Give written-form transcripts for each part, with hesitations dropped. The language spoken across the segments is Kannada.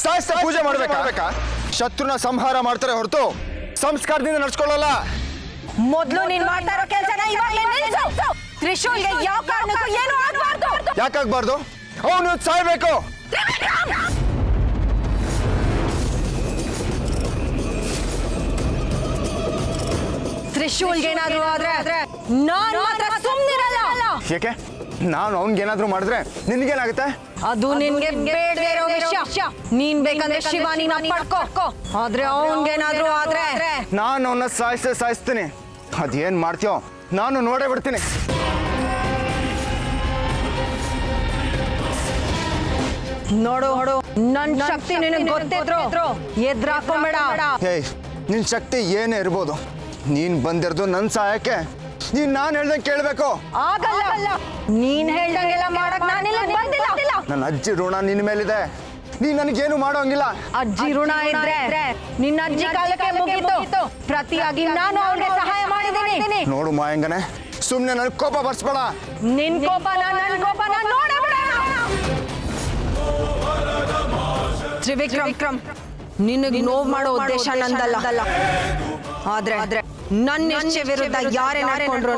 ಸಾಯಿಸ್ತಾ ಪೂಜೆ ಮಾಡ್ಬೇಕಾ? ಶತ್ರುನ ಸಂಹಾರ ಮಾಡ್ತಾರೆ ಹೊರತು ಸಂಸ್ಕಾರದಿಂದ ನಡ್ಸ್ಕೊಳ್ಳಲ್ಲ. ಮೊದಲು ನೀನ್ ಮಾಡ್ತಾ ಇರೋ ಕೆಲಸನ ಇವಾಗಲೇ ನಿಲ್ಲಿಸು. ತ್ರಿಶೂಲ್ಗೆ ಯಾವ ಕಾರಣಕ್ಕೂ ಏನು ಆಗಬಾರ್ದು. ಯಾಕಾಗಬಾರ್ದು? ಅವನು ಸಾಯ್ಬೇಕು. ತ್ರಿಶೂಲ್ಗೆ ಏನಾದ್ರೂ ಆದ್ರೆ ನಾನು ಮಾತ್ರ ಸುಮ್ಮನಿರಲ್ಲ. ಯಾಕೆ? ನಾನು ಅವನ್ಗೇನಾದ್ರೂ ಮಾಡಿದ್ರೆ ನಿನ್ಗೇನಾಗುತ್ತೆ? ಅದು ನಿನ್ಗೆ ಬೇಡದೇ ಇರೋ ವಿಷಯ. ನೀನ್ ಬೇಕಂದ್ರೆ ಶಿವಾನಿನ ಪಡ್ಕೋ, ಆದ್ರೆ ಅವನ್ಗೇನಾದ್ರೂ ಆದ್ರೆ ನಾನು ಅವನ್ನ ಸಾಯಿಸ್ತೀನಿ. ಅದೇನ್ ಮಾಡ್ತೀಯೋ ನಾನು ನೋಡೇ ಬಿಡ್ತೀನಿ. ನೋಡು ನನ್ ಶಕ್ತಿ ನಿನಗೆ ಗೊತ್ತಿದ್ರು ಎದ್ರಾಕೊಂಬೇಡ. ಏಯ್, ನಿನ್ ಶಕ್ತಿ ಏನೇ ಇರ್ಬೋದು, ನೀನ್ ಬಂದಿರೋದು ನನ್ ಸಹಾಯಕ್ಕೆ. ನೀನ್ ನಾನ್ ಹೇಳ್ದಂಗೆ ಕೇಳ್ಬೇಕು. ಆಗಲ್ಲ, ನೀನ್ ಹೇಳ್ದಂಗೆಲ್ಲ ಮಾಡಕ್ ನಾನಿಲ್ಲ ಬಂದಿಲ್ಲ. ನನ್ನ ಅಜ್ಜಿ ಋಣ ನಿನ್ ಮೇಲಿದೆ. ನೀನ್ ನನಗೇನು ಮಾಡೋಂಗಿಲ್ಲ. ಅಜ್ಜಿ ಋಣ ಇದ್ರೆ ನಿನ್ನ ಅಜ್ಜಿ ಕಾಲಕ್ಕೆ ಮುಗೀತು. ಪ್ರತಿಯಾಗಿ ನಾನು ಅವ್ರಿಗೆ ಸಹಾಯ ಮಾಡಿದ್ದೀನಿ. ನೋಡು ಮಾಯಂಗನೆ, ಸುಮ್ನೆ ನನ್ ಕೋಪ ಬರ್ಸ್ಬೇಡ. ನಿನ್ ಕೋಪ ನನ್ನ ಕೋಪನ ನೋಡಬೇಡ. ತ್ರಿವಿಕ್ರಮ್, ನಿನಗೆ ನೋವು ಮಾಡೋ ಉದ್ದೇಶ ನಂದಲ್ಲ. ಆದ್ರೆ ನನ್ನ ಇಚ್ಛೆ ವಿರುದ್ಧ ಯಾರೇ ನಡ್ಕೊಂಡ್ರು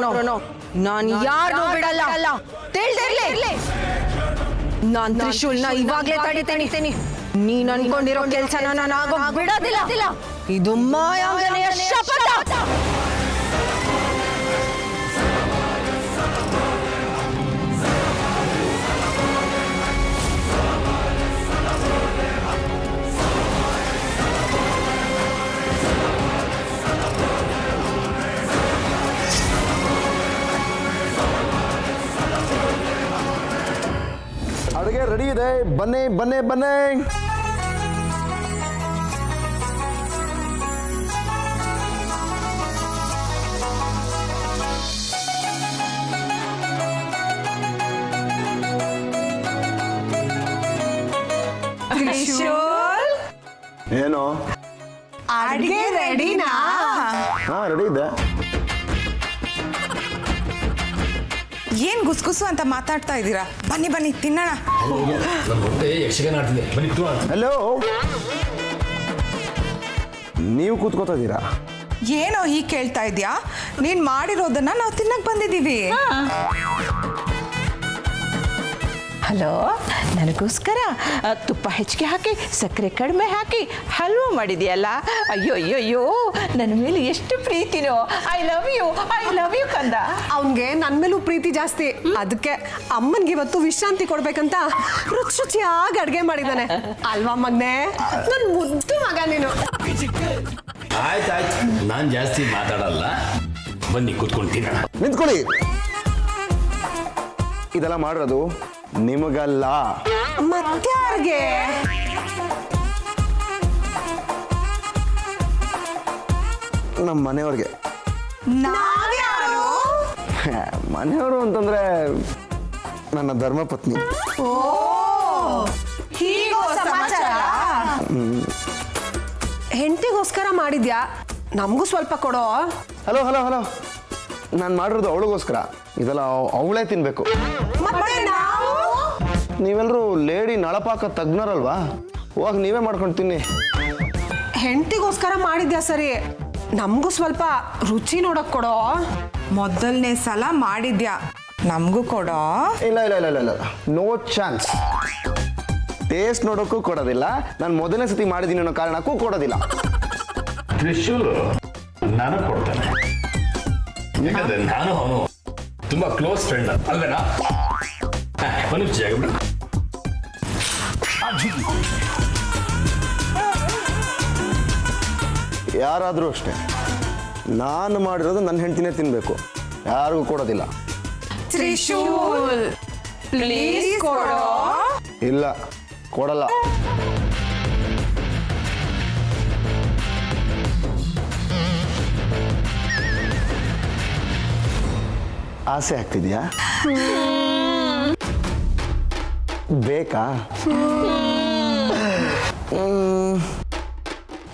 ನಾನು ಯಾರನ್ನೂ ಬಿಡಲ್ಲ. ತಿಳಿದಿರ್ಲಿ, ನಾನ್ ತ್ರಿಶೂಲ್ನ ಇವಾಗ್ಲೇ ತಡಿತೀನಿ. ನೀನ್ ಅನ್ಕೊಂಡಿರೋ ಕೆಲ್ಸನ ನಾನು ಆಗೋ ಬಿಡೋದಿಲ್ಲ. ಇದು ಮಾಯಾಂಗನೆಯ ಶಪಥ. ಅಡುಗೆ ರೆಡಿ ಇದೆ, ಬನ್ನಿ. ಏನು ಅಡಿಗೆ ರೆಡಿನಾ? ಹಾ, ರೆಡಿ ಇದೆ. ಏನ್ ಗುಸ್ಗುಸು ಅಂತ ಮಾತಾಡ್ತಾ ಇದ್ದೀರಾ? ಬನ್ನಿ ತಿನ್ನೋಣ. ಹಲೋ, ನೀವು ಕೂತ್ಕೋತಾ ಇದ್ದೀರಾ? ಏನೋ ಹೀಗೆ ಕೇಳ್ತಾ ಇದ್ಯಾ? ನೀನ್ ಮಾಡಿರೋದನ್ನ ನಾವು ತಿನ್ನಕ್ ಬಂದಿದ್ದೀವಿ. ಹಲೋ, ನನಗೋಸ್ಕರ ತುಪ್ಪ ಹೆಚ್ಚಿಗೆ ಹಾಕಿ ಸಕ್ಕರೆ ಕಡಿಮೆ ಹಾಕಿ ಹಲ್ವಾ ಮಾಡಿದೆಯಲ್ಲ. ಅಯ್ಯೋ ನನ್ನ ಮೇಲೆ ಎಷ್ಟು ಪ್ರೀತಿನೋ. ಐ ಲವ್ ಯು ಕಂದ. ಅವನ್ಗೆ ನನ್ನ ಮೇಲೂ ಪ್ರೀತಿ ಜಾಸ್ತಿ. ಅದಕ್ಕೆ ಅಮ್ಮನ್ಗೆ ಇವತ್ತು ವಿಶ್ರಾಂತಿ ಕೊಡ್ಬೇಕಂತ ರುಚಿಯಾಗಿ ಅಡ್ಗೆ ಮಾಡಿದ್ದಾನೆ. ಅಲ್ವಾ ಮಗ್ನೆ? ನನ್ ಮುದ್ದು ಮಗ ನೀನು. ಆಯ್ತು, ನಾನ್ ಜಾಸ್ತಿ ಮಾತಾಡಲ್ಲ. ಬನ್ನಿ ಕೂತ್ಕೊಂತೀನಿ. ನಿಂತ್ಕೊಳ್ಳಿ. ಇದೆಲ್ಲ ಮಾಡಿರೋದು ನಿಮಗಲ್ಲ, ಮತ್ಯಾರಿಗೆ? ನಮ್ಮ ಮನೆಯವ್ರಿಗೆ. ನಾವ್ಯಾರು? ಮನೆಯವರು ಅಂತಂದ್ರೆ ನನ್ನ ಧರ್ಮಪತ್ನಿ. ಹೀಗೋ ಸಮಾಚಾರ. ಹೆಂಡತಿಗೋಸ್ಕರ ಮಾಡಿದ್ಯಾ, ನಮಗೂ ಸ್ವಲ್ಪ ಕೊಡೋ. ಹಲೋ, ನಾನು ಮಾಡಿರೋದು ಅವಳಿಗೋಸ್ಕರ. ಇದೆಲ್ಲ ಅವಳೇ ತಿನ್ಬೇಕು. ನೀವೆಲ್ಲರೂ ಲೇಡಿ ನಳಪಾಕ ತಜ್ಞರಲ್ವಾ? ಹೋಗಿ ನೀವೇ ಮಾಡ್ಕೊಂಡು ತಿನ್ನಿ. ಹೆಂಡತಿಗೋಸ್ಕರ ಮಾಡಿದ್ಯಾ ಸರಿ, ನಮಗೂ ಸ್ವಲ್ಪ ರುಚಿ ನೋಡಕ್ ಕೊಡೋ. ಮೊದಲನೇ ಸಲ ಮಾಡಿದ್ಯಾ, ನಮಗೂ ಕೊಡೋ. ಇಲ್ಲ, ನೋ ಚಾನ್ಸ್. ಟೇಸ್ಟ್ ನೋಡೋಕ್ಕೂ ಕೊಡೋದಿಲ್ಲ. ನಾನು ಮೊದಲನೇ ಸತಿ ಮಾಡಿದ್ದೀನಿ ಅನ್ನೋ ಕಾರಣಕ್ಕೂ ಕೊಡೋದಿಲ್ಲ. ತ್ರಿಶೂಲ್ ನನಗೆ ಕೊಡ್ತಾನೆ, ಯಾಕಂದ್ರೆ ನಾನು ಅವನು ತುಂಬಾ ಕ್ಲೋಸ್ ಫ್ರೆಂಡ್ ಅಲ್ವೇನಾ? ಒಂದು ಜಾಗ ಬಿಡು. ಯಾರಾದರೂ ಅಷ್ಟೇ, ನಾನು ಮಾಡಿರೋದು ನನ್ನ ಹೆಂಡತಿನೇ ತಿನ್ನಬೇಕು, ಯಾರಿಗೂ ಕೊಡೋದಿಲ್ಲ. ತ್ರಿಶೂಲ್ ಪ್ಲೀಸ್ ಕೊಡೋ. ಇಲ್ಲ, ಕೊಡಲ್ಲ. ಆಸೆ ಆಗ್ತಿದ್ಯಾ? ಬೇಕಾ?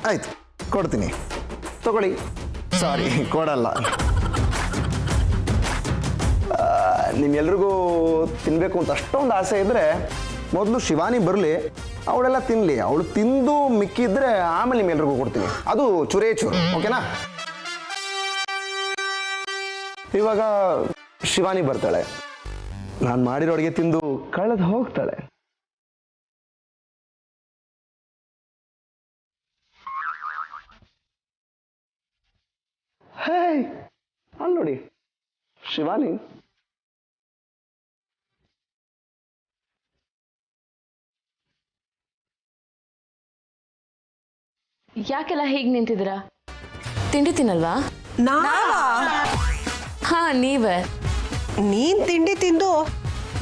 ಆಯ್ತು, ಕೊಡ್ತೀನಿ, ತಗೊಳ್ಳಿ. ಸಾರಿ, ಕೊಡಲ್ಲ. ನಿಮ್ಮೆಲ್ರಿಗೂ ತಿನ್ನಬೇಕು ಅಂತ ಅಷ್ಟೊಂದು ಆಸೆ ಇದ್ದರೆ ಮೊದಲು ಶಿವಾನಿ ಬರಲಿ, ಅವಳೆಲ್ಲ ತಿನ್ನಲಿ. ಅವಳು ತಿಂದು ಮಿಕ್ಕಿದ್ರೆ ಆಮೇಲೆ ನಿಮ್ಮೆಲ್ರಿಗೂ ಕೊಡ್ತೀನಿ. ಅದು ಚೂರೇ ಚೂರು, ಓಕೆನಾ? ಇವಾಗ ಶಿವಾನಿ ಬರ್ತಾಳೆ, ನಾನು ಮಾಡಿರೋ ಅಡುಗೆ ತಿಂದು ಕಳೆದು ಹೋಗ್ತಾಳೆ. ಹೇ, ಅಲ್ಲಿ ನೋಡಿ ಶಿವಾನಿ. ಯಾಕೆಲ್ಲ ಹೀಗೆ ನಿಂತಿದ್ದೀರಾ? ತಿಂಡಿ ತಿನ್ನಲ್ವಾ? ಹಾ, ನೀವೇ. ನೀನ್ ತಿಂಡಿ ತಿಂದು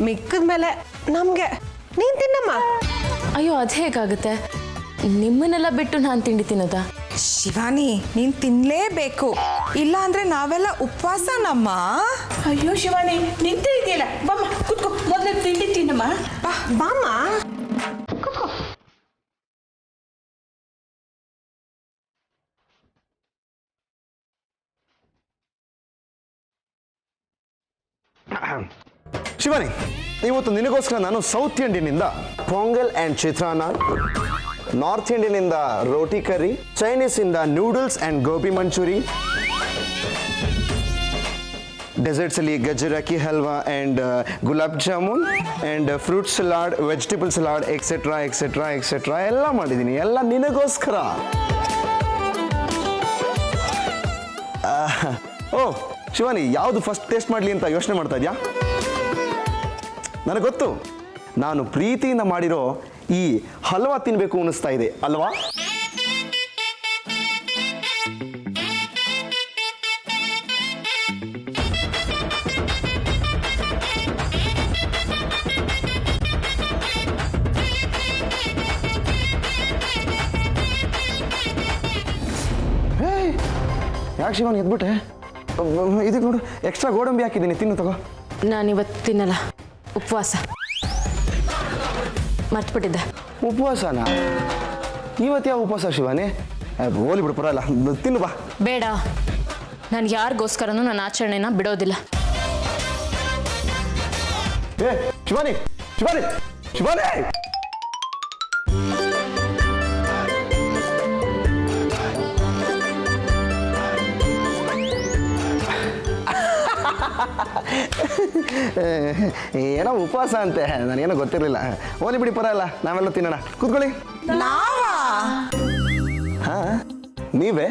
ಮಿಕ್ಕದ ಮೇಲೆ ನಮ್ಗೆ ನೀನ್ ತಿನ್ನಮ್ಮ. ಅಯ್ಯೋ, ಅದು ಹೇಗಾಗುತ್ತೆ? ನಿಮ್ಮನ್ನೆಲ್ಲ ಬಿಟ್ಟು ನಾನು ತಿಂಡಿ ತಿನ್ನೋದಾ? ಶಿವಾನಿ, ನೀನ್ ತಿನ್ಲೇಬೇಕು, ಇಲ್ಲ ಅಂದ್ರೆ ನಾವೆಲ್ಲ ಉಪವಾಸ ನಮ್ಮ. ಅಯ್ಯೋ ಶಿವಾನಿ, ನಿಂತೇ ಇದೆಯಲ್ಲ, ಬಮ್ಮ ಕುತ್ಕೋ, ಮೊದಲು ತಿಂಡಿ ತಿನ್ನಮ್ಮ. ಬಾಮ್ಮ. ಶಿವಾನಿ, ಇವತ್ತು ನಿನಗೋಸ್ಕರ ನಾನು ಸೌತ್ ಇಂಡಿಯನ್ನಿಂದ ಪೊಂಗಲ್ ಆ್ಯಂಡ್ ಚಿತ್ರಾನ್ನ, ನಾರ್ತ್ ಇಂಡಿಯನ್ನಿಂದ ರೋಟಿ ಕರಿ, ಚೈನೀಸಿಂದ ನೂಡಲ್ಸ್ ಆ್ಯಂಡ್ ಗೋಬಿ ಮಂಚೂರಿ, ಡೆಸರ್ಟ್ಸಲ್ಲಿ ಗಜರಕಿ halwa and gulab jamun and fruit salad, vegetable salad, etcetera etcetera etcetera ಎಲ್ಲ ಮಾಡಿದ್ದೀನಿ, ಎಲ್ಲ ನಿನಗೋಸ್ಕರ. ಓ ಶಿವಾನಿ, ಯಾವುದು ಫಸ್ಟ್ ಟೇಸ್ಟ್ ಮಾಡಲಿ ಅಂತ ಯೋಚನೆ ಮಾಡ್ತಾ ಇದೆಯಾ? ನನಗೆ ಗೊತ್ತು, ನಾನು ಪ್ರೀತಿಯಿಂದ ಮಾಡಿರೋ ಈ ಹಲ್ವಾ ತಿನ್ನಬೇಕು ಅನ್ನಿಸ್ತಾ ಇದೆ ಅಲ್ವಾ? ಯಾಕೆ ಶಿವಾನಿ ಎದ್ಬಿಟ್ಟೆ? ಇದಕ್ಕೆ ನೋಡು, ಎಕ್ಸ್ಟ್ರಾ ಗೋಡಂಬಿ ಹಾಕಿದ್ದೀನಿ, ತಿನ್ನು ತಗೋ. ನಾನಿವತ್ತು ತಿನ್ನಲ್ಲ, ಉಪವಾಸ. ಮರ್ತ್ಬಿಟ್ಟಿದ್ದೆ. ಉಪವಾಸನಾ? ಇವತ್ತು ಯಾವ ಉಪವಾಸ ಶಿವಾನಿ? ಹೋಲಿ ಬಿಡು, ಪರವಾಗಿಲ್ಲ, ತಿನ್ನು ಬಾ. ಬೇಡ, ನಾನು ಯಾರಿಗೋಸ್ಕರನೂ ನನ್ನ ಆಚರಣೆನ ಬಿಡೋದಿಲ್ಲ. ಏ ಶಿವಾನಿ, ಶಿವಾನಿ, ಶಿವಾನಿ! ಏನೋ ಉಪವಾಸ ಅಂತೆ, ನನಗೇನೋ ಗೊತ್ತಿರಲಿಲ್ಲ. ಹೋಲಿ ಬಿಡಿ, ಪರವಾಗಿಲ್ಲ, ನಾವೆಲ್ಲ ತಿನ್ನೋಣ. ಕೂತ್ಕೊಳ್ಳಿ. ಹಾ, ನೀವೇ?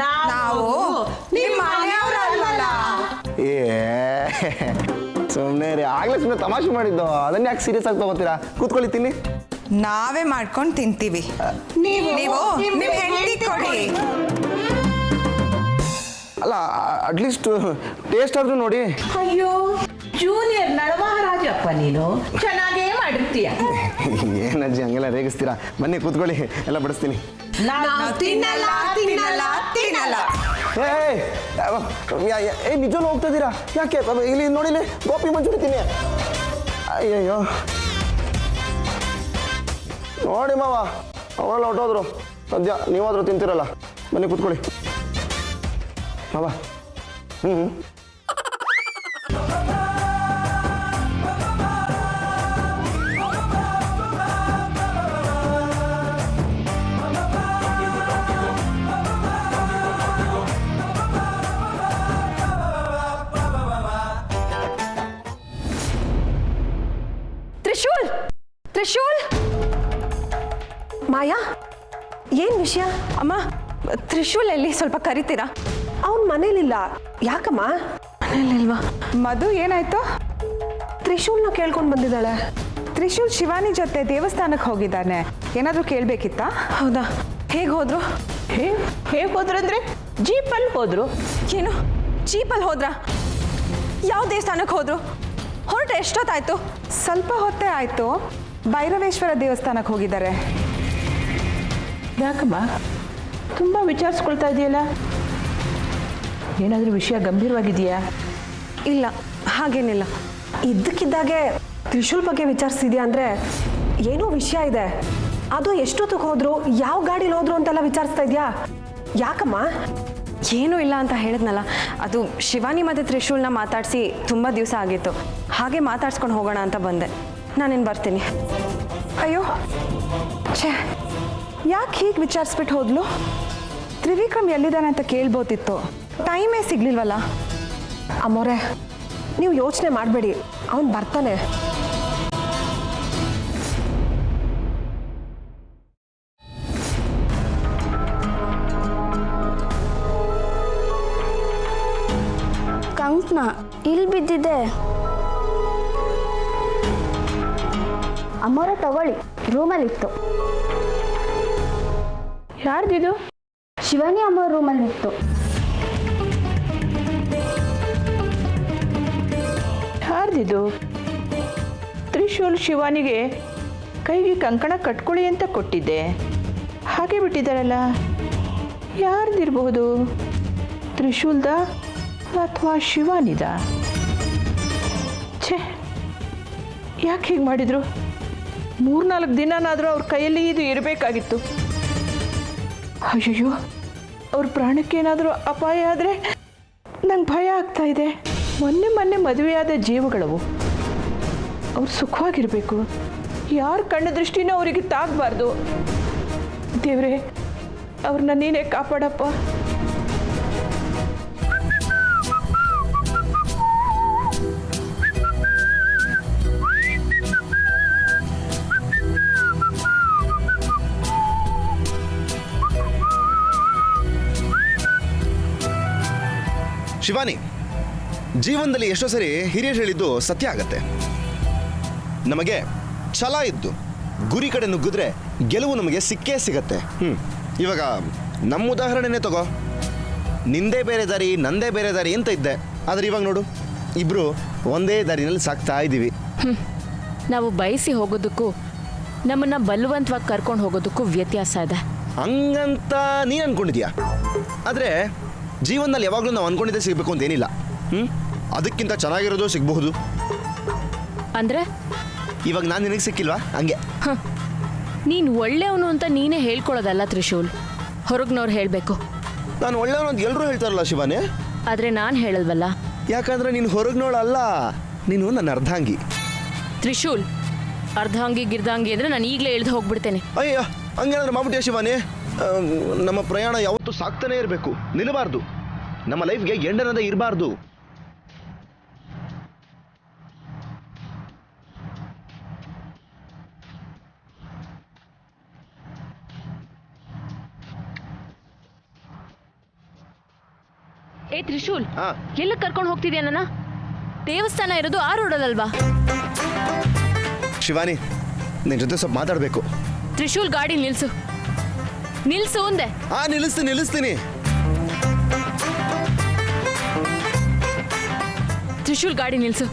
ನಾವು ನಿಮ್ಮ ಮನೆಯವರಲ್ವಲ್ಲ. ಏ ಸುಮ್ಮನೆ ರೀ, ಆಗ್ಲೇ ಸುಮ್ಮನೆ ತಮಾಷೆ ಮಾಡಿದ್ದು, ಅದನ್ನ ಯಾಕೆ ಸೀರಿಯಸ್ ಆಗಿ ತಗೋತೀರಾ? ಕೂತ್ಕೊಳ್ಳಿ, ತಿನ್ನಿ. ನಾವೇ ಮಾಡ್ಕೊಂಡು ತಿಂತೀವಿ, ನೀವು ನಿಮ್ಮ ಹೆಂಡತಿ ಕೊಡಿ. ಅಲ್ಲ, ಅಟ್ಲೀಸ್ಟ್ ಟೇಸ್ಟ್ ಆದ್ರೂ ನೋಡಿ. ಅಯ್ಯೋ, ಜೂನಿಯರ್ ನಳಮಹಾರಾಜಪ್ಪ, ನೀನು ಚೆನ್ನಾಗೇ ಮಾಡಿರ್ತೀಯ. ಏನಜ್ಜಿ ಹಂಗೆಲ್ಲ ರೇಗಿಸ್ತೀರಾ? ಬನ್ನಿ ಕೂತ್ಕೊಳ್ಳಿ, ಎಲ್ಲ ಬಡಿಸ್ತೀನಿ. ನಾವು ತಿನ್ನಲ್ಲ ತಿನ್ನಲ್ಲ ತಿನ್ನಲ್ಲ. ಏ ನಿಜವೂ ಹೋಗ್ತಾ ಇದ್ದೀರಾ? ಯಾಕೆ? ಇಲ್ಲಿ ನೋಡಿಲಿ, ಗೋಪಿ ಮಂಚೂರಿ ತಿನ್ನಿ. ಅಯ್ಯಯ್ಯೋ, ನೋಡಿ ಮಾವ, ಅವರೆಲ್ಲ ಹೊಟ್ಟೋದ್ರು. ಸದ್ಯ ನೀವಾದರೂ ತಿಂತೀರಲ್ಲ, ಬನ್ನಿ ಕೂತ್ಕೊಳ್ಳಿ ಮಾವ. ತ್ರಿಶೂಲ್, ತ್ರಿಶೂಲ್! ಮಾಯಾ, ಏನ್ ವಿಷಯ? ಅಮ್ಮ, ತ್ರಿಶೂಲ್ ಎಲ್ಲಿ? ಸ್ವಲ್ಪ ಕರಿತೀರಾ? ಅವನ್ ಮನೇಲಿಲ್ಲ. ಯಾಕಮ್ಮ? ಮನೇಲಿಲ್ವಾ? ಮಧು, ಏನಾಯ್ತು? ತ್ರಿಶೂಲ್ನ ಕೇಳ್ಕೊಂಡು ಬಂದಿದ್ದಾಳೆ. ತ್ರಿಶೂಲ್ ಶಿವಾನಿ ಜೊತೆ ದೇವಸ್ಥಾನಕ್ಕೆ ಹೋಗಿದ್ದಾನೆ, ಏನಾದರೂ ಕೇಳಬೇಕಿತ್ತಾ? ಹೌದಾ? ಹೇಗೆ ಹೋದ್ರು? ಹೇಗೆ ಹೋದ್ರು ಅಂದ್ರೆ ಜೀಪಲ್ಲಿ ಹೋದ್ರು. ಏನು, ಜೀಪಲ್ಲಿ ಹೋದ್ರಾ? ಯಾವ ದೇವಸ್ಥಾನಕ್ಕೆ ಹೋದ್ರು? ಹೊರಟು ಎಷ್ಟೊತ್ತಾಯ್ತು? ಸ್ವಲ್ಪ ಹೊತ್ತೇ ಆಯಿತು. ಭೈರವೇಶ್ವರ ದೇವಸ್ಥಾನಕ್ಕೆ ಹೋಗಿದ್ದಾರೆ. ಯಾಕಮ್ಮ ತುಂಬ ವಿಚಾರಿಸ್ಕೊಳ್ತಾ ಇದೆಯಲ್ಲ? ಏನಾದರೂ ವಿಷಯ ಗಂಭೀರವಾಗಿದೆಯಾ? ಇಲ್ಲ, ಹಾಗೇನಿಲ್ಲ. ಇದ್ದಕ್ಕಿದ್ದಾಗೆ ತ್ರಿಶೂಲ್ ಬಗ್ಗೆ ವಿಚಾರಿಸಿದ್ಯಾ ಅಂದರೆ ಏನೋ ವಿಷಯ ಇದೆ. ಅದು ಎಷ್ಟೊತ್ತಿಗೆ ಹೋದ್ರು, ಯಾವ ಗಾಡೀಲಿ ಹೋದ್ರು ಅಂತೆಲ್ಲ ವಿಚಾರಿಸ್ತಾ ಇದೆಯಾ? ಯಾಕಮ್ಮ? ಏನೂ ಇಲ್ಲ ಅಂತ ಹೇಳಿದ್ನಲ್ಲ, ಅದು ಶಿವಾನಿ ಮತ್ತು ತ್ರಿಶೂಲ್ನ ಮಾತಾಡಿಸಿ ತುಂಬ ದಿವಸ ಆಗಿತ್ತು. ಹಾಗೆ ಮಾತಾಡ್ಸ್ಕೊಂಡು ಹೋಗೋಣ ಅಂತ ಬಂದೆ. ನಾನೇನು ಬರ್ತೀನಿ. ಅಯ್ಯೋ ಛೇ, ಯಾಕೆ ಹೀಗೆ ವಿಚಾರಿಸ್ಬಿಟ್ಟು ಹೋದ್ಲು? ತ್ರಿವಿಕ್ರಮ್ ಎಲ್ಲಿದ್ದಾನೆ ಅಂತ ಕೇಳ್ಬೋದಿತ್ತು, ಟೈಮೇ ಸಿಗ್ಲಿಲ್ವಲ್ಲ. ಅಮ್ಮೋರೆ, ನೀವು ಯೋಚನೆ ಮಾಡಬೇಡಿ, ಅವನು ಬರ್ತಾನೆ. ಕಂಕಣ ಇಲ್ಲಿ ಬಿದ್ದಿದೆ. ಅಮ್ಮೋರ ತಗೊಳ್ಳಿ, ರೂಮಲ್ಲಿತ್ತು. ಯಾರ್ದಿದು? ಶಿವಾನಿ ಅಮ್ಮ ರೂಮಲ್ಲಿತ್ತು. ಯಾರ್ದಿದು? ತ್ರಿಶೂಲ್ ಶಿವಾನಿಗೆ ಕೈಗೆ ಕಂಕಣ ಕಟ್ಕೊಳ್ಳಿ ಅಂತ ಕೊಟ್ಟಿದ್ದೆ, ಹಾಗೆ ಬಿಟ್ಟಿದ್ದಾರಲ್ಲ. ಯಾರ್ದಿರ್ಬಹುದು? ತ್ರಿಶೂಲ್ದ ಅಥವಾ ಶಿವಾನಿದ? ಛೇ, ಯಾಕೆ ಹೀಗೆ ಮಾಡಿದ್ರು? 3-4 ದಿನನಾದರೂ ಅವ್ರ ಕೈಯಲ್ಲಿ ಇದು ಇರಬೇಕಾಗಿತ್ತು. ಅಯ್ಯಯ್ಯೋ, ಅವ್ರ ಪ್ರಾಣಕ್ಕೇನಾದರೂ ಅಪಾಯ ಆದರೆ ನಂಗೆ ಭಯ ಆಗ್ತಾ ಇದೆ. ಮೊನ್ನೆ ಮದುವೆಯಾದ ಜೀವಗಳವು, ಅವ್ರು ಸುಖವಾಗಿರಬೇಕು. ಯಾರ ಕಣ್ಣು ದೃಷ್ಟಿನೂ ಅವರಿಗೆ ತಾಗಬಾರ್ದು. ದೇವ್ರೆ, ಅವ್ರನ್ನ ನೀನೇ ಕಾಪಾಡಪ್ಪ. ಶಿವಾನಿ, ಜೀವನದಲ್ಲಿ ಎಷ್ಟೋ ಸರಿ ಹಿರಿಯರು ಹೇಳಿದ್ದು ಸತ್ಯ ಆಗತ್ತೆ. ನಮಗೆ ಛಲ ಇದ್ದು ಗುರಿ ಕಡೆ ನುಗ್ಗಿದ್ರೆ ಗೆಲುವು ನಮಗೆ ಸಿಕ್ಕೇ ಸಿಗತ್ತೆ. ಇವಾಗ ನಮ್ಮ ಉದಾಹರಣೆನೇ ತಗೋ. ನಿಂದೇ ಬೇರೆ ದಾರಿ, ನಂದೇ ಬೇರೆ ದಾರಿ ಅಂತ ಇದ್ದೆ. ಆದರೆ ಇವಾಗ ನೋಡು, ಇಬ್ಬರು ಒಂದೇ ದಾರಿನಲ್ಲಿ ಸಾಕ್ತಾ ಇದ್ದೀವಿ. ನಾವು ಬಯಸಿ ಹೋಗೋದಕ್ಕೂ ನಮ್ಮನ್ನ ಬಲವಂತವಾಗಿ ಕರ್ಕೊಂಡು ಹೋಗೋದಕ್ಕೂ ವ್ಯತ್ಯಾಸ ಇದೆ. ಹಂಗಂತ ನೀನು ಅನ್ಕೊಂಡಿದ್ಯಾ? ಆದರೆ ಜೀವನದಲ್ಲಿ ಯಾವಾಗಲೂ ನಾವು ಅನ್ಕೊಂಡಿದ್ದೆ ಸಿಗಬೇಕು ಅಂತ ಏನಿಲ್ಲ. ಅದಕ್ಕಿಂತ ಚೆನ್ನಾಗಿರೋದು ಸಿಗಬಹುದು. ಅಂದ್ರೆ ಇವಾಗ ನಾನು ನಿನಗೆ ಸಿಕ್ಕಿಲ್ವಾ? ಹಂಗೆ ನೀನು ಒಳ್ಳೆಯವನು ಅಂತ ನೀನೇ ಹೇಳ್ಕೊಳ್ಳೋದಲ್ಲ ತ್ರಿಶೂಲ್, ಹೊರಗ್ನವ್ರು ಹೇಳಬೇಕು. ನಾನು ಒಳ್ಳೆಯವನು ಅಂತ ಎಲ್ಲರೂ ಹೇಳ್ತಾರಲ್ಲ ಶಿವಾನಿ. ಆದರೆ ನಾನು ಹೇಳಲ್ವಲ್ಲ. ಯಾಕಂದ್ರೆ ನೀನು ಹೊರಗ್ನೋಳಲ್ಲ, ನೀನು ನನ್ನ ಅರ್ಧಾಂಗಿ. ತ್ರಿಶೂಲ್, ಅರ್ಧಾಂಗಿ ಗಿರ್ಧಾಂಗಿ ಅಂದರೆ ನಾನು ಈಗಲೇ ಎಳ್ದು ಹೋಗ್ಬಿಡ್ತೇನೆ. ಅಯ್ಯೋ, ಹಂಗೇನಾದ್ರೆ ಮಾಡ್ಬಿಟ್ಟಿಯ ಶಿವಾನಿ. ನಮ್ಮ ಪ್ರಯಾಣ ಯಾವತ್ತೂ ಸಾಕ್ತಾನೆ ಇರಬೇಕು, ನಿಲ್ಲಬಾರ್ದು. ನಮ್ಮ ಲೈಫ್ಗೆ ಎಂಡನದೇ ಇರಬಾರ್ದು. ಏ ತ್ರಿಶೂಲ್, ಎಲ್ಲ ಕರ್ಕೊಂಡು ಹೋಗ್ತಿದ್ಯಾ? ನನ್ನ ದೇವಸ್ಥಾನ ಇರೋದು ಆ ರೋಡಲ್ಲಲ್ವಾ? ಶಿವಾನಿ, ನಿನ್ನ ಜೊತೆ ಸ್ವಲ್ಪ ಮಾತಾಡಬೇಕು. ತ್ರಿಶೂಲ್, ಗಾಡಿ ನಿಲ್ಸು. ನಿಲ್ಸು ಅಂದೆ. ನಿಲ್ಲಿಸ್ತೀನಿ. ತ್ರಿಶೂಲ್, ಗಾಡಿ ನಿಲ್ಸು.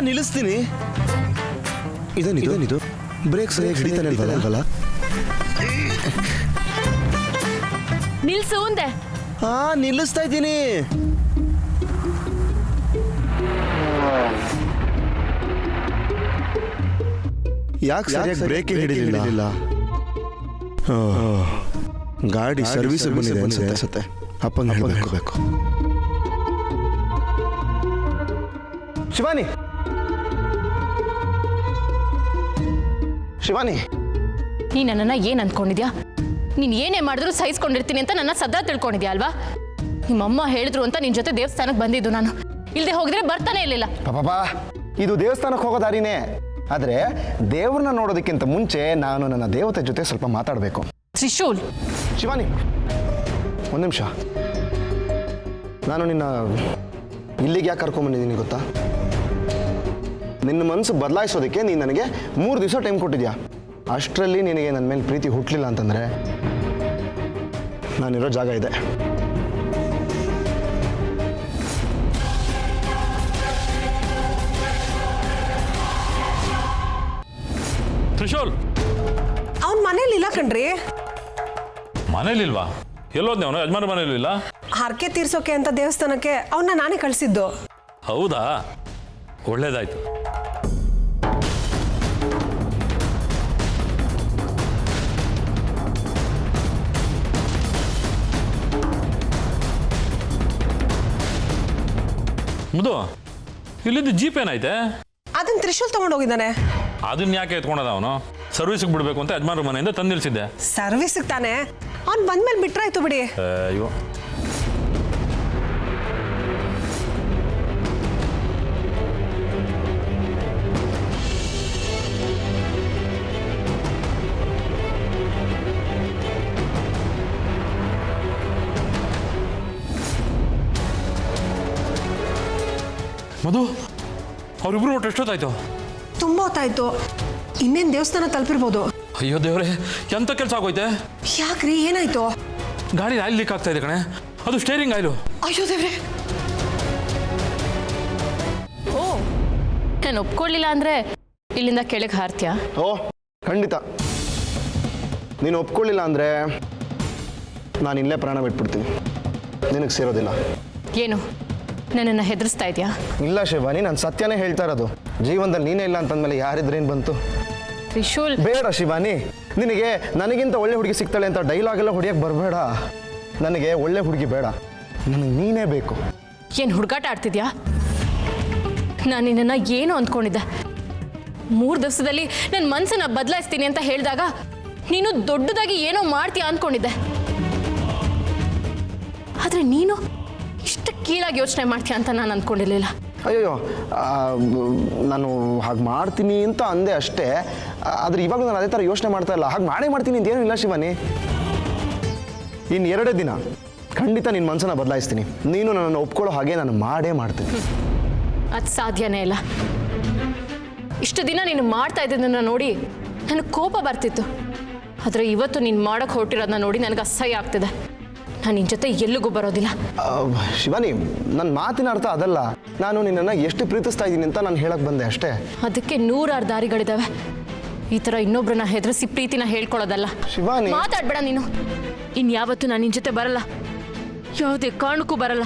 ನಿಲ್ಲಿಸ್ತೀನಿ. ಇದನಿದು ಬ್ರೇಕ್ ಸರಿಯಾಗಿ ಹಿಡಿತಾನೆ ಅಲ್ವಲ್ಲ? ನಿಲ್ಸು ಅಂದೆ. ನಿಲ್ಲಿಸ್ತಾ ಇದ್ದೀನಿ. ಯಾಕೆ ಸರಿಯಾಗಿ ಬ್ರೇಕ್ ಹಿಡಿಲಿಲ್ಲ? ಗಾಡಿ ಸರ್ವಿಸ್ ಬಂದಿದೆ ಅನ್ಸುತ್ತೆ. ಅಪ್ಪಂಗೆ ಹೇಳಬೇಕು. ಶಿವಾನಿ, ನೀ ನನ್ನನ್ನು ಏನು ಅಂದ್ಕೊಂಡಿದ್ಯಾ? ನೀನು ಏನೇ ಮಾಡಿದ್ರು ಸಹಿಸ್ಕೊಂಡಿರ್ತೀನಿ ಅಂತ ನನ್ನ ಸದಾ ತಿಳ್ಕೊಂಡಿದ್ಯಾ ಅಲ್ವಾ? ನಿಮ್ಮಮ್ಮ ಹೇಳಿದ್ರು ಅಂತ ನಿನ್ನ ಜೊತೆ ದೇವಸ್ಥಾನಕ್ಕೆ ಬಂದಿದ್ದು ನಾನು. ಇಲ್ಲದೆ ಹೋಗಿದ್ರೆ ಬರ್ತಾನೆ ಇರಲಿಲ್ಲ. ಪಾಪಾ, ಇದು ದೇವಸ್ಥಾನಕ್ಕೆ ಹೋಗೋ ದಾರಿನೇ. ಆದರೆ ದೇವ್ರನ್ನ ನೋಡೋದಕ್ಕಿಂತ ಮುಂಚೆ ನಾನು ನನ್ನ ದೇವತೆ ಜೊತೆ ಸ್ವಲ್ಪ ಮಾತಾಡಬೇಕು. ತ್ರಿಶೂಲ್, ಶಿವಾನಿ, ಒಂದು ನಿಮಿಷ. ನಾನು ನಿನ್ನ ಇಲ್ಲಿಗೆ ಯಾಕೆ ಕರ್ಕೊಂಬಂದಿದ್ದೀನಿ ಗೊತ್ತಾ? ನಿನ್ನ ಮನಸ್ಸು ಬದಲಾಯಿಸೋದಕ್ಕೆ ನೀನು ನನಗೆ 3 ದಿವಸ ಟೈಮ್ ಕೊಟ್ಟಿದ್ಯಾ. ಅಷ್ಟರಲ್ಲಿ ನಿನಗೆ ನನ್ನ ಮೇಲೆ ಪ್ರೀತಿ ಹುಟ್ಟಲಿಲ್ಲ ಅಂತಂದರೆ ನಾನಿರೋ ಜಾಗ ಇದೆ. ತ್ರಿಶೂಲ್, ಅವನ ಮನೇಲಿ ಇಲ್ಲ ಕಣ್ರಿ. ಮನೇಲಿಲ್ವಾ? ಎಲ್ಲೋದ್ನೆ ಅವನು? ಯಜಮಾನ ಮನೇಲಿಲ್ಲ. ಹರಕೆ ತೀರ್ಸೋಕೆ ಅಂತ ದೇವಸ್ಥಾನಕ್ಕೆ ಅವನ್ನ ನಾನೇ ಕಳಿಸಿದ್ದು. ಹೌದಾ? ಒಳ್ಳೇದಾಯ್ತು. ಮುದು ಇಲ್ಲಿದ್ದು ಜೀಪ್ ಏನೈತೆ? ಅದನ್ನ ತ್ರಿಶೂಲ್ ತಗೊಂಡೋಗಿದ್ದಾನೆ. ಅದನ್ನ ಯಾಕೆ ಎತ್ಕೊಂಡದ ಅವನು? ಸರ್ವಿಸ್ಗೆ ಬಿಡಬೇಕು ಅಂತ ಯಜಮಾನ್ರ ಮನೆಯಿಂದ ತಂದು ನಿಲ್ಸಿದ್ದೆ. ಸರ್ವಿಸ್ಗೆ ತಾನೆ, ಅವ್ನು ಬಂದ್ಮೇಲೆ ಬಿಟ್ರಾಯ್ತು ಬಿಡಿ. ಅಯ್ಯೋ ಮಧು, ಅವ್ರಿಬ್ರು ಒಟ್ಟು ಎಷ್ಟೊತ್ತಾಯ್ತು? ತುಂಬ ಹೊತ್ತಾಯ್ತು. ಇನ್ನೇನು ದೇವಸ್ಥಾನ ತಲುಪಿರ್ಬೋದು. ಅಯ್ಯೋ ದೇವ್ರೆ, ಎಂತ ಕೆಲಸ ಆಗೋಯ್ತೆ? ಯಾಕ್ರಿ, ಏನಾಯ್ತು? ಗಾಡಿ ಆಯಿಲ್ ಲೀಕ್ ಆಗ್ತಾ ಇದೆ ಕಣೆ, ಅದು ಸ್ಟೇರಿಂಗ್ ಆಯಿಲು. ಅಯ್ಯೋ ದೇವ್ರೆ. ಓ, ನಾನು ಒಪ್ಕೊಳ್ಳಿಲ್ಲ ಅಂದರೆ ಇಲ್ಲಿಂದ ಕೆಳಗೆ ಹಾರ್ತ್ಯಾ? ಓ ಖಂಡಿತ. ನೀನು ಒಪ್ಕೊಳ್ಳಿಲ್ಲ ಅಂದರೆ ನಾನು ಇಲ್ಲೇ ಪ್ರಾಣ ಬಿಟ್ಬಿಡ್ತೀನಿ. ನಿನಗೆ ಸೇರೋದಿಲ್ಲ. ಏನು ನನ್ನನ್ನು ಹೆದರಿಸ್ತಾ ಇದೆಯಾ? ಇಲ್ಲ ಶಿವಾನಿ, ನಾನು ಸತ್ಯನೇ ಹೇಳ್ತಾ ಇರೋದು. ಜೀವನದಲ್ಲಿ ನೀನೇ ಇಲ್ಲ ಅಂತಂದಮೇಲೆ ಯಾರಿದ್ರೇನು ಬಂತು? ತ್ರಿಶೂಲ್, ಬೇಡ ಶಿವಾನಿ, ನಿನಗೆ ನನಗಿಂತ ಒಳ್ಳೆ ಹುಡುಗಿ ಸಿಗ್ತಾಳೆ ಅಂತ ಡೈಲಾಗ್ ಎಲ್ಲ ಹೊಡಿಯೋಕ್ಕೆ ಬರಬೇಡ. ನನಗೆ ಒಳ್ಳೆ ಹುಡುಗಿ ಬೇಡ, ನನಗೆ ನೀನೇ ಬೇಕು. ಏನು ಹುಡುಗಾಟ ಆಡ್ತಿದ್ಯಾ? ನಾನು ನಿನ್ನನ್ನು ಏನು ಅಂದ್ಕೊಂಡಿದ್ದೆ? 3 ದಿವಸದಲ್ಲಿ ನನ್ನ ಮನಸ್ಸನ್ನು ಬದಲಾಯಿಸ್ತೀನಿ ಅಂತ ಹೇಳಿದಾಗ ನೀನು ದೊಡ್ಡದಾಗಿ ಏನೋ ಮಾಡ್ತೀಯಾ ಅಂದ್ಕೊಂಡಿದ್ದೆ. ಆದರೆ ನೀನು ಇಷ್ಟು ಕೀಳಾಗಿ ಯೋಚನೆ ಮಾಡ್ತೀಯ ಅಂತ ನಾನು ಅಂದ್ಕೊಂಡಿರಲಿಲ್ಲ. ಅಯ್ಯೋ, ನಾನು ಹಾಗೆ ಮಾಡ್ತೀನಿ ಅಂತ ಅಂದೆ ಅಷ್ಟೇ. ಆದರೆ ಇವಾಗ ನಾನು ಅದೇ ಥರ ಯೋಚನೆ ಮಾಡ್ತಾ ಇಲ್ಲ. ಹಾಗೆ ಮಾಡೇ ಮಾಡ್ತೀನಿ ಅಂತ ಏನೂ ಇಲ್ಲ ಶಿವಾನಿ. ಇನ್ನು 2 ದಿನ ಖಂಡಿತ ನಿನ್ನ ಮನಸ್ಸನ್ನು ಬದಲಾಯಿಸ್ತೀನಿ. ನೀನು ನನ್ನನ್ನು ಒಪ್ಕೊಳ್ಳೋ ಹಾಗೆ ನಾನು ಮಾಡೇ ಮಾಡ್ತೀನಿ. ಅದು ಸಾಧ್ಯನೇ ಇಲ್ಲ. ಇಷ್ಟು ದಿನ ನೀನು ಮಾಡ್ತಾ ಇದ್ದದನ್ನು ನೋಡಿ ನನಗೆ ಕೋಪ ಬರ್ತಿತ್ತು. ಆದರೆ ಇವತ್ತು ನೀನು ಮಾಡೋಕ್ಕೆ ಹೊರಟಿರೋದನ್ನ ನೋಡಿ ನನಗೆ ಅಸಹ್ಯ ಆಗ್ತಿದೆ. ನಾನು ನಿನ್ನ ಜೊತೆ ಎಲ್ಲಿಗೂ ಬರೋದಿಲ್ಲ. ಶಿವಾನಿ, ನನ್ನ ಮಾತಿನ ಅರ್ಥ ಅದಲ್ಲ. ನಾನು ನಿನ್ನನ್ನು ಎಷ್ಟು ಪ್ರೀತಿಸ್ತಾ ಇದ್ದೀನಿ ಅಂತ ನಾನು ಹೇಳಕ್ಕೆ ಬಂದೆ ಅಷ್ಟೇ. ಅದಕ್ಕೆ 100 ದಾರಿಗಳಿದ್ದಾವೆ. ಈ ಥರ ಇನ್ನೊಬ್ಬರನ್ನ ಹೆದರಿಸಿ ಪ್ರೀತಿನ ಹೇಳ್ಕೊಳ್ಳೋದಲ್ಲ. ಶಿವಾನಿ, ಮಾತಾಡ್ಬೇಡ ನೀನು. ಇನ್ಯಾವತ್ತೂ ನಾನು ನಿನ್ನ ಜೊತೆ ಬರಲ್ಲ, ಯಾವುದೇ ಕಾರಣಕ್ಕೂ ಬರಲ್ಲ.